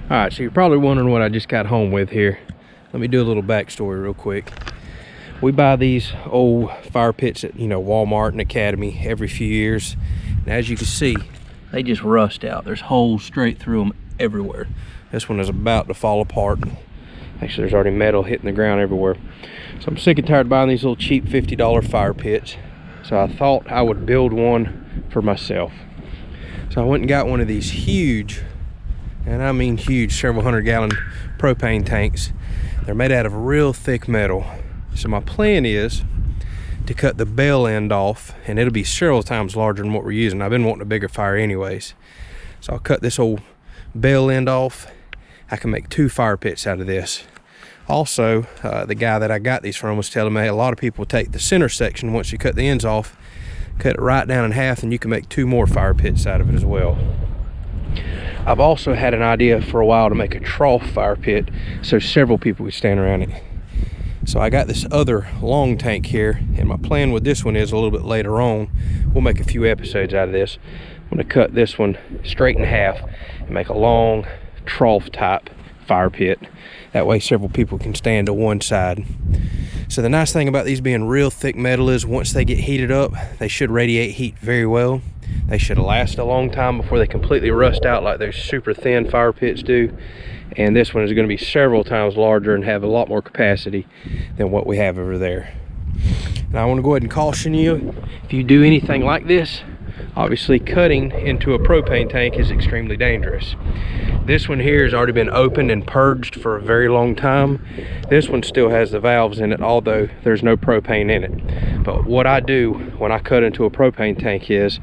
All right, so you're probably wondering what I just got home with here. Let me do a little backstory real quick. We buy these old fire pits at, Walmart and Academy every few years. And as you can see, they just rust out. There's holes straight through them everywhere. This one is about to fall apart. Actually, there's already metal hitting the ground everywhere. So I'm sick and tired of buying these little cheap $50 fire pits. So I thought I would build one for myself. So I went and got one of these huge, and I mean huge, several hundred-gallon propane tanks. They're made out of real thick metal. So my plan is to cut the bell end off, and it'll be several times larger than what we're using. I've been wanting a bigger fire anyways. So I'll cut this old bell end off. I can make 2 fire pits out of this. Also, the guy that I got these from was telling me a lot of people take the center section once you cut the ends off, cut it right down in half, and you can make 2 more fire pits out of it as well. I've also had an idea for a while to make a trough fire pit so several people could stand around it. So I got this other long tank here, and my plan with this one is a little bit later on, we'll make a few episodes out of this. I'm gonna cut this one straight in half and make a long trough type fire pit. That way several people can stand to one side. So the nice thing about these being real thick metal is once they get heated up, they should radiate heat very well. They should last a long time before they completely rust out like those super thin fire pits do. And this one is going to be several times larger and have a lot more capacity than what we have over there. Now I want to go ahead and caution you, if you do anything like this, obviously cutting into a propane tank is extremely dangerous. This one here has already been opened and purged for a very long time. This one still has the valves in it, although there's no propane in it. But what I do when I cut into a propane tank is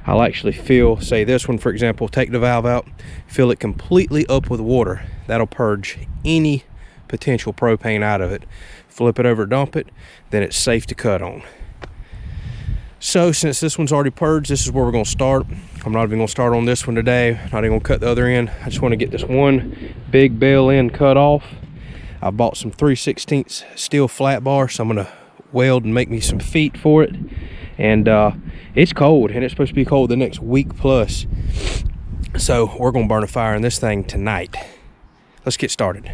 I'll actually fill, say this one for example, take the valve out, fill it completely up with water. That'll purge any potential propane out of it. Flip it over, dump it, then it's safe to cut on. So since this one's already purged, this is where we're gonna start. I'm not even gonna start on this one today. Not even gonna cut the other end. I just wanna get this one big bell end cut off. I bought some 3/16 steel flat bar, so I'm gonna weld and make me some feet for it. And it's cold, and it's supposed to be cold the next week plus. So we're gonna burn a fire in this thing tonight. Let's get started.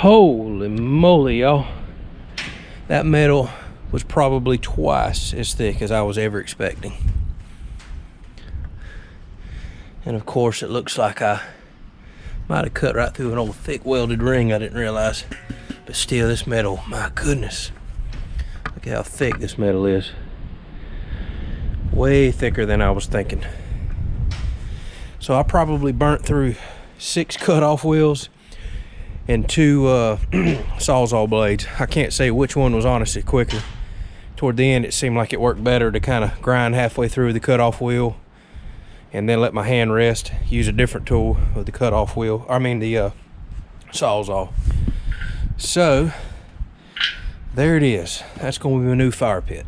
Holy moly, y'all. That metal was probably twice as thick as I was ever expecting. And of course it looks like I might have cut right through an old thick welded ring I didn't realize. But still, this metal, my goodness. Look at how thick this metal is. Way thicker than I was thinking. So I probably burnt through 6 cutoff wheels and 2 Sawzall blades. I can't say which one was honestly quicker. Toward the end it seemed like it worked better to kind of grind halfway through the cutoff wheel and then let my hand rest, use a different tool with the cutoff wheel, the Sawzall. So there it is. That's going to be my new fire pit.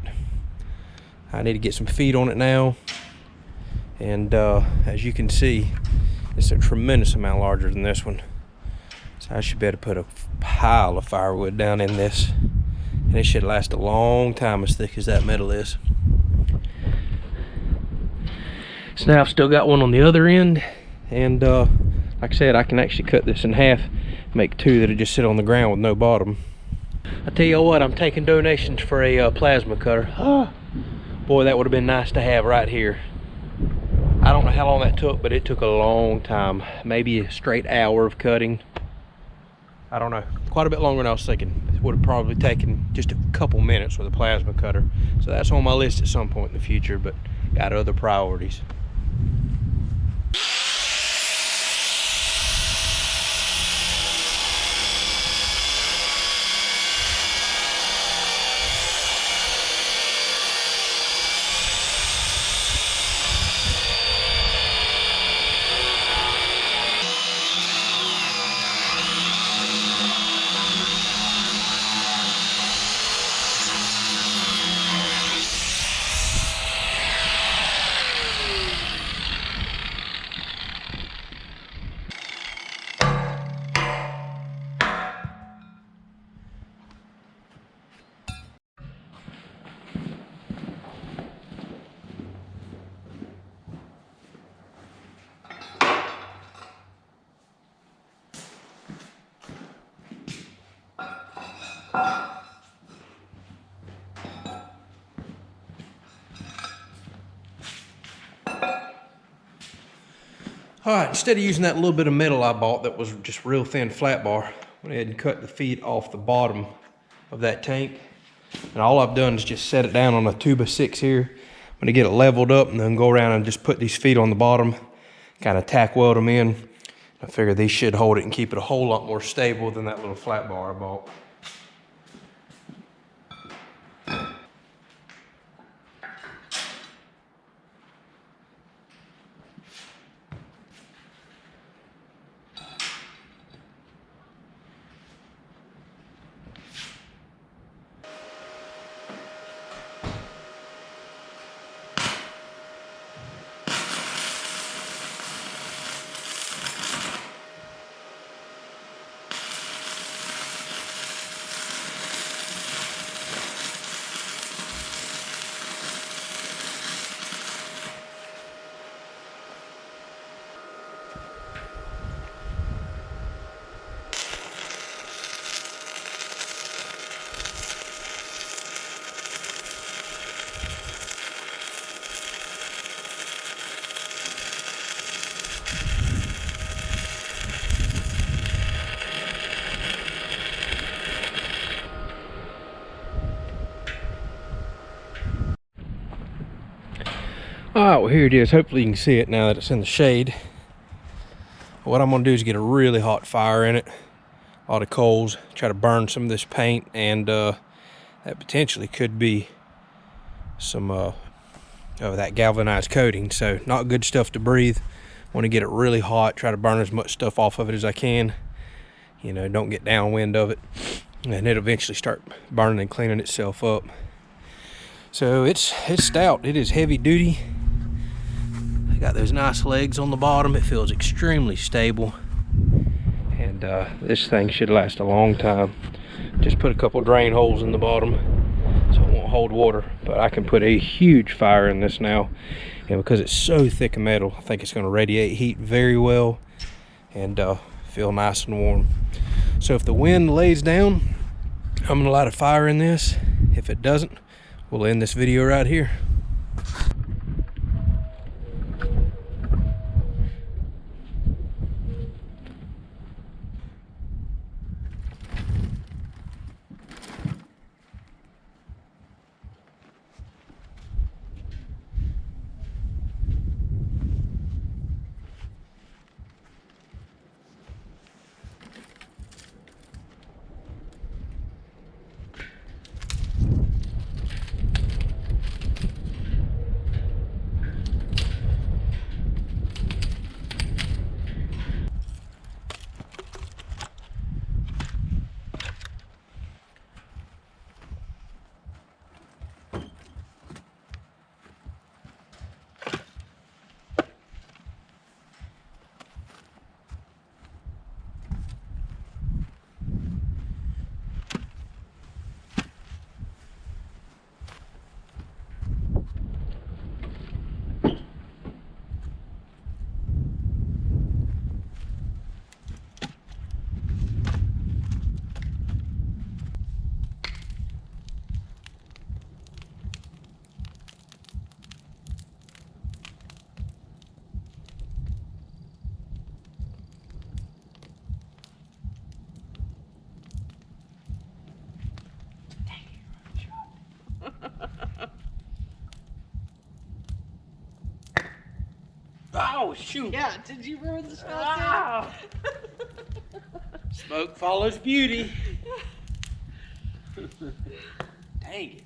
I need to get some feet on it now, and as you can see, it's a tremendous amount larger than this one. So I should be able to put a pile of firewood down in this, and it should last a long time, as thick as that metal is. So now I've still got one on the other end, and like I said, I can actually cut this in half, make 2 that'll just sit on the ground with no bottom. I tell you what, I'm taking donations for a plasma cutter. Boy, that would have been nice to have right here. I don't know how long that took, but it took a long time. Maybe a straight hour of cutting. I don't know, quite a bit longer than I was thinking. It would have probably taken just a couple minutes with a plasma cutter. So that's on my list at some point in the future, but got other priorities. All right, instead of using that little bit of metal I bought that was just real thin flat bar, I went ahead and cut the feet off the bottom of that tank. And all I've done is just set it down on a 2x6 here. I'm gonna get it leveled up and then go around and just put these feet on the bottom, kind of tack weld them in. I figure these should hold it and keep it a whole lot more stable than that little flat bar I bought. All right, well here it is. Hopefully you can see it now that it's in the shade. What I'm gonna do is get a really hot fire in it, a lot of coals, try to burn some of this paint, and that potentially could be some of that galvanized coating. So not good stuff to breathe. Want to get it really hot, try to burn as much stuff off of it as I can. You know, don't get downwind of it, and it'll eventually start burning and cleaning itself up. So it's stout. It is heavy duty. Got those nice legs on the bottom. It feels extremely stable, and this thing should last a long time. Just put a couple drain holes in the bottom so it won't hold water, but I can put a huge fire in this now, and because it's so thick of metal, I think it's going to radiate heat very well and feel nice and warm. So if the wind lays down, I'm gonna light a fire in this. If it doesn't, we'll end this video right here. Oh, shoot. Yeah, did you ruin the shot too? Smoke follows beauty. Dang it.